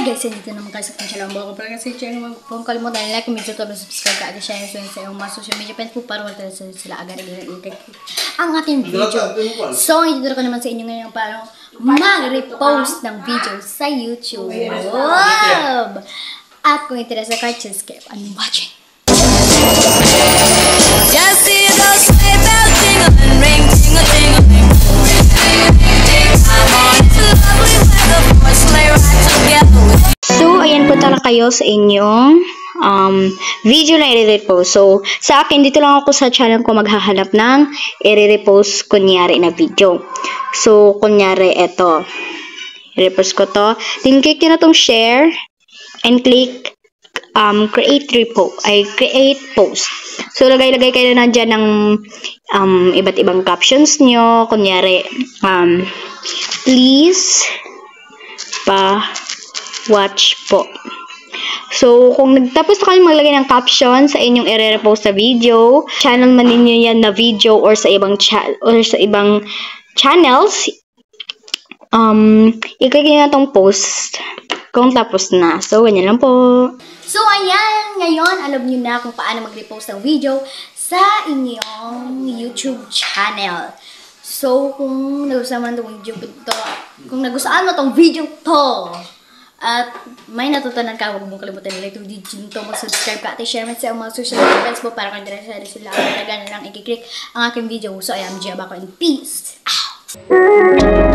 guys, dito naman kayo sa channel ko. Pero kasi channel mo, kung kalimutan like, comment, subscribe ka, share sa iyong mga social media friends po para wala sila agad ang ating video. So, dito ko naman sa inyo ngayon para mag-repost ng video sa YouTube. Wow! At kung interesa ka, just keep on watching. Just see those sleigh bells jingling, ring, tingle, tingling. I'm on to lovely weather for a sleigh ride together with you. So, ayan po talaga kayo sa inyong video na i-repost. So, sa akin, dito lang ako sa channel ko maghahanap ng i-repost kunyari na video. So, kunyari, eto. I-repost ko to. Then, click nyo na tong share and click create post. So, lagay-lagay kayo na dyan ng iba't ibang captions nyo. Kunyari, please watch po. So, kung nagtapos na kayo maglagay ng caption sa inyong i-repost sa video, channel man ninyo yan na video or sa ibang channels, i-click nyo na tong post kung tapos na. So, ganyan lang po. So, ayan, ngayon, alam nyo na kung paano mag-repost ng video sa inyong YouTube channel. So, kung nagustuhan mo itong video to, kung nagustuhan mo itong video to, at may natutunan ka, huwag mong kalimutan nila itong video to, mag-subscribe ka at i-share mo sa mga social media friends mo para kung interesado sila ang talaga na lang i-click ang aking video. So, I am Gia Bako and peace out!